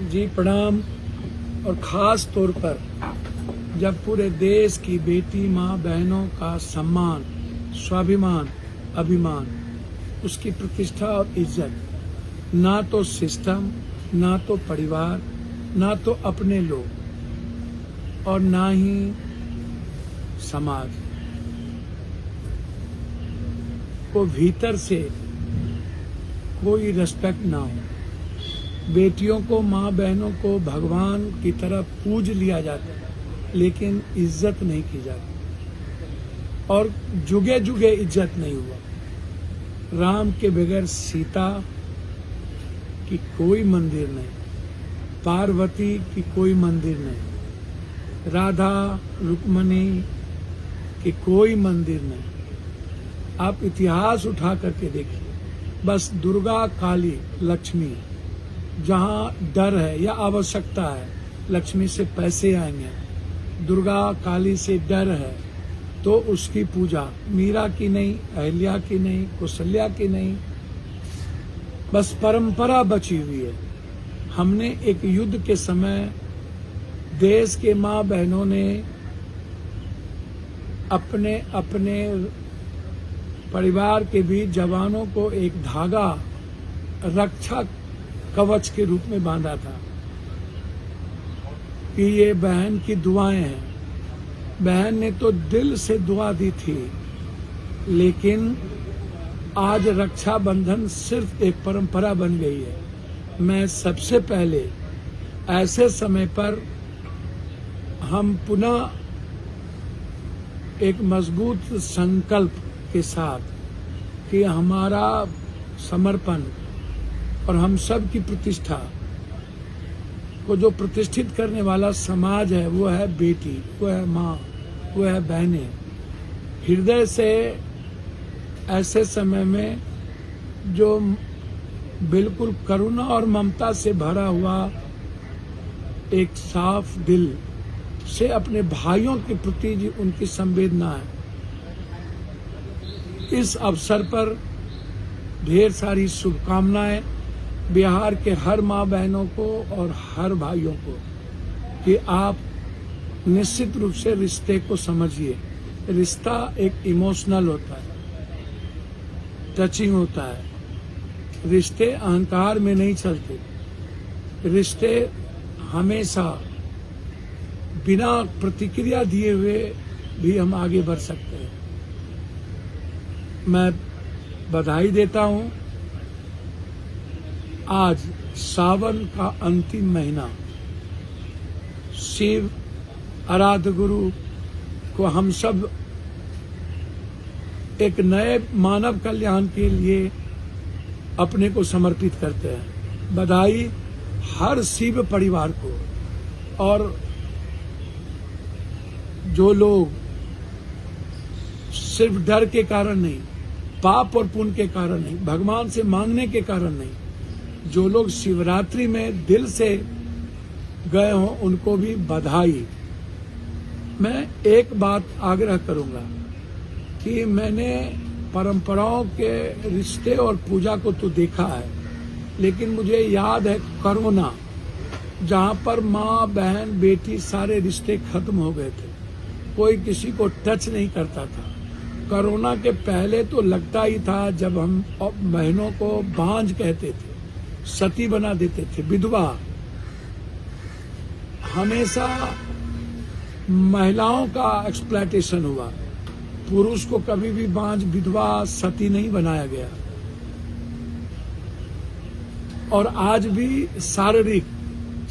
जी प्रणाम। और ख़ास तौर पर जब पूरे देश की बेटी माँ बहनों का सम्मान, स्वाभिमान, अभिमान, उसकी प्रतिष्ठा और इज्जत, ना तो सिस्टम, ना तो परिवार, ना तो अपने लोग और ना ही समाज को भीतर से कोई रिस्पेक्ट ना हो। बेटियों को, माँ बहनों को भगवान की तरह पूज लिया जाता है, लेकिन इज्जत नहीं की जाती और जुगे जुगे इज्जत नहीं हुआ। राम के बगैर सीता की कोई मंदिर नहीं, पार्वती की कोई मंदिर नहीं, राधा रुक्मणी की कोई मंदिर नहीं। आप इतिहास उठा करके देखिए, बस दुर्गा, काली, लक्ष्मी, जहाँ डर है या आवश्यकता है, लक्ष्मी से पैसे आएंगे, दुर्गा काली से डर है तो उसकी पूजा, मीरा की नहीं, अहिल्या की नहीं, कौशल्या की नहीं, बस परंपरा बची हुई है। हमने एक युद्ध के समय देश के माँ बहनों ने अपने अपने परिवार के बीच जवानों को एक धागा रक्षा कवच के रूप में बांधा था कि ये बहन की दुआएं हैं। बहन ने तो दिल से दुआ दी थी, लेकिन आज रक्षाबंधन सिर्फ एक परंपरा बन गई है। मैं सबसे पहले ऐसे समय पर हम पुनः एक मजबूत संकल्प के साथ कि हमारा समर्पण और हम सब की प्रतिष्ठा को जो प्रतिष्ठित करने वाला समाज है, वो है बेटी, वो है माँ, वो है बहनें। हृदय से ऐसे समय में जो बिल्कुल करुणा और ममता से भरा हुआ एक साफ दिल से अपने भाइयों के प्रति उनकी संवेदना है। इस अवसर पर ढेर सारी शुभकामनाएं बिहार के हर माँ बहनों को और हर भाइयों को कि आप निश्चित रूप से रिश्ते को समझिए। रिश्ता एक इमोशनल होता है, टचिंग होता है। रिश्ते अहंकार में नहीं चलते। रिश्ते हमेशा बिना प्रतिक्रिया दिए हुए भी हम आगे बढ़ सकते हैं। मैं बधाई देता हूं। आज सावन का अंतिम महीना, शिव आराध्य गुरु को हम सब एक नए मानव कल्याण के लिए अपने को समर्पित करते हैं। बधाई हर शिव परिवार को। और जो लोग सिर्फ डर के कारण नहीं, पाप और पुण्य के कारण नहीं, भगवान से मांगने के कारण नहीं, जो लोग शिवरात्रि में दिल से गए हों, उनको भी बधाई। मैं एक बात आग्रह करूंगा कि मैंने परंपराओं के रिश्ते और पूजा को तो देखा है, लेकिन मुझे याद है कोरोना, जहां पर माँ बहन बेटी सारे रिश्ते खत्म हो गए थे, कोई किसी को टच नहीं करता था। कोरोना के पहले तो लगता ही था, जब हम बहनों को बांझ कहते थे, सती बना देते थे, विधवा। हमेशा महिलाओं का एक्सप्लॉयटेशन हुआ, पुरुष को कभी भी बांझ, विधवा, सती नहीं बनाया गया। और आज भी शारीरिक,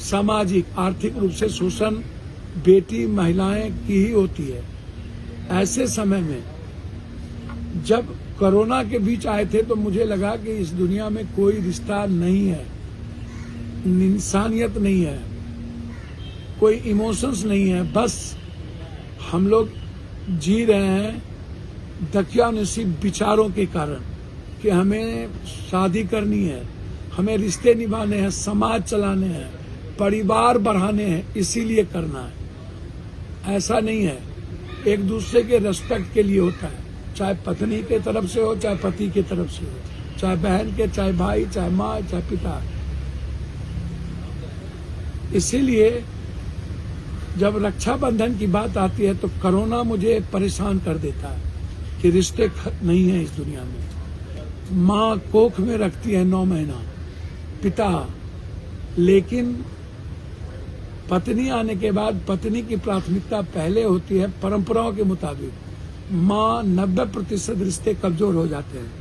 सामाजिक, आर्थिक रूप से शोषण बेटी, महिलाएं की ही होती है। ऐसे समय में जब कोरोना के बीच आए थे तो मुझे लगा कि इस दुनिया में कोई रिश्ता नहीं है, इंसानियत नहीं है, कोई इमोशंस नहीं है। बस हम लोग जी रहे हैं दकियानसीब विचारों के कारण कि हमें शादी करनी है, हमें रिश्ते निभाने हैं, समाज चलाने हैं, परिवार बढ़ाने हैं, इसीलिए करना है। ऐसा नहीं है। एक दूसरे के रेस्पेक्ट के लिए होता है, चाहे पत्नी के तरफ से हो, चाहे पति के तरफ से हो, चाहे बहन के, चाहे भाई, चाहे माँ, चाहे पिता। इसीलिए जब रक्षाबंधन की बात आती है तो कोरोना मुझे परेशान कर देता है कि रिश्ते नहीं है इस दुनिया में। माँ कोख में रखती है 9 महीना, पिता, लेकिन पत्नी आने के बाद पत्नी की प्राथमिकता पहले होती है। परंपराओं के मुताबिक माँ 90% रिश्ते कमजोर हो जाते हैं।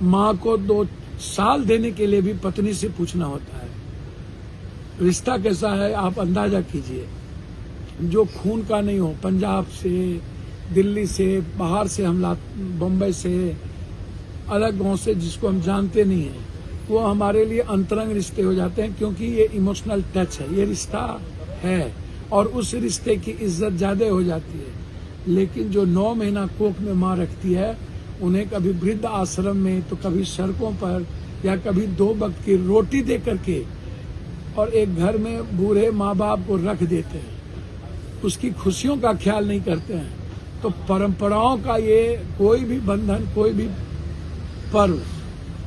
माँ को 2 साल देने के लिए भी पत्नी से पूछना होता है रिश्ता कैसा है। आप अंदाजा कीजिए, जो खून का नहीं हो, पंजाब से, दिल्ली से, बाहर से हम बम्बई से, अलग गांव से, जिसको हम जानते नहीं हैं, वो हमारे लिए अंतरंग रिश्ते हो जाते हैं, क्योंकि ये इमोशनल टच है, ये रिश्ता है और उस रिश्ते की इज्जत ज्यादा हो जाती है। लेकिन जो 9 महीना कोख में माँ रखती है, उन्हें कभी वृद्ध आश्रम में तो कभी सड़कों पर या कभी 2 वक्त की रोटी दे करके और एक घर में बूढ़े माँ बाप को रख देते हैं, उसकी खुशियों का ख्याल नहीं करते हैं। तो परंपराओं का ये कोई भी बंधन, कोई भी पर्व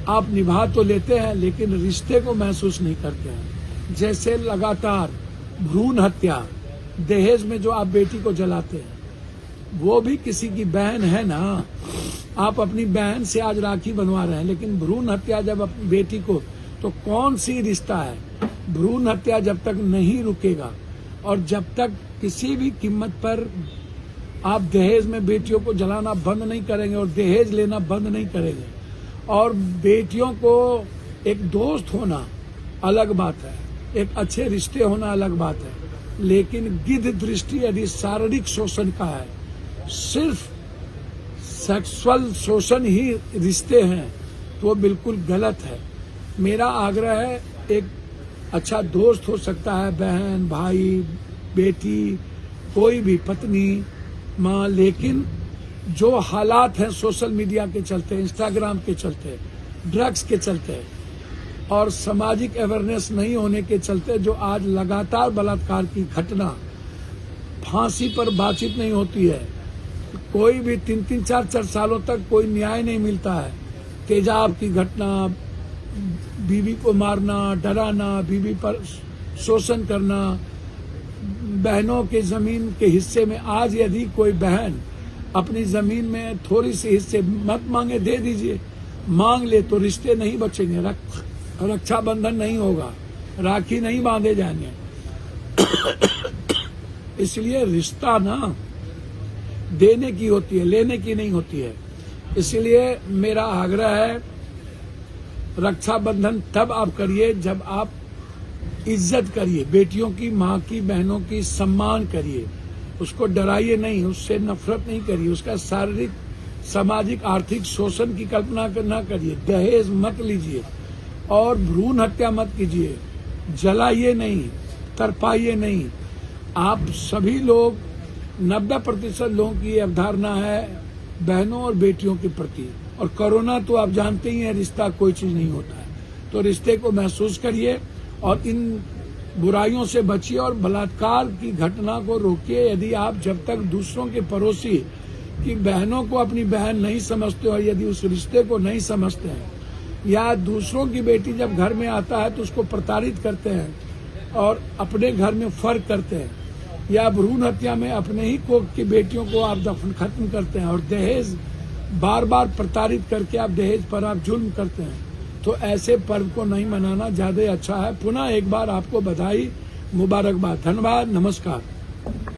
आप निभा तो लेते हैं, लेकिन रिश्ते को महसूस नहीं करते हैं। जैसे लगातार भ्रूण हत्या, दहेज में जो आप बेटी को जलाते हैं, वो भी किसी की बहन है ना। आप अपनी बहन से आज राखी बनवा रहे हैं, लेकिन भ्रूण हत्या जब अपनी बेटी को, तो कौन सी रिश्ता है। भ्रूण हत्या जब तक नहीं रुकेगा और जब तक किसी भी कीमत पर आप दहेज में बेटियों को जलाना बंद नहीं करेंगे और दहेज लेना बंद नहीं करेंगे, और बेटियों को एक दोस्त होना अलग बात है, एक अच्छे रिश्ते होना अलग बात है, लेकिन गिद्ध दृष्टि यदि शारीरिक शोषण का है, सिर्फ सेक्सुअल शोषण ही रिश्ते हैं, तो वो बिल्कुल गलत है। मेरा आग्रह है, एक अच्छा दोस्त हो सकता है, बहन, भाई, बेटी, कोई भी, पत्नी, माँ, लेकिन जो हालात हैं सोशल मीडिया के चलते, इंस्टाग्राम के चलते, ड्रग्स के चलते और सामाजिक अवेयरनेस नहीं होने के चलते, जो आज लगातार बलात्कार की घटना, फांसी पर बातचीत नहीं होती है, कोई भी 3-3, 4-4 सालों तक कोई न्याय नहीं मिलता है। तेजाब की घटना, बीवी को मारना, डराना, बीवी पर शोषण करना, बहनों के जमीन के हिस्से में, आज यदि कोई बहन अपनी जमीन में थोड़ी सी हिस्से मत मांगे, दे दीजिए, मांग ले तो रिश्ते नहीं बचेंगे, रक्षाबंधन नहीं होगा, राखी नहीं बांधे जाएंगे। इसलिए रिश्ता ना देने की होती है, लेने की नहीं होती है। इसलिए मेरा आग्रह है, रक्षाबंधन तब आप करिए जब आप इज्जत करिए, बेटियों की, माँ की, बहनों की सम्मान करिए, उसको डराइए नहीं, उससे नफरत नहीं करिए, उसका शारीरिक, सामाजिक, आर्थिक शोषण की कल्पना न करिए, दहेज मत लीजिए और भ्रूण हत्या मत कीजिए, जलाइए नहीं, तरपाइए नहीं। आप सभी लोग, 90% लोगों की अवधारणा है बहनों और बेटियों के प्रति, और कोरोना तो आप जानते ही हैं, रिश्ता कोई चीज नहीं होता है। तो रिश्ते को महसूस करिए और इन बुराइयों से बचिए और बलात्कार की घटना को रोकिए। यदि आप जब तक दूसरों के पड़ोसी की बहनों को अपनी बहन नहीं समझते और यदि उस रिश्ते को नहीं समझते हैं, या दूसरों की बेटी जब घर में आता है तो उसको प्रताड़ित करते हैं और अपने घर में फर्क करते हैं, या भ्रूण हत्या में अपने ही कोख की बेटियों को आप दफन खत्म करते हैं, और दहेज बार बार प्रताड़ित करके आप दहेज पर आप जुल्म करते हैं, तो ऐसे पर्व को नहीं मनाना ज्यादा अच्छा है। पुनः एक बार आपको बधाई, मुबारकबाद, धन्यवाद, नमस्कार।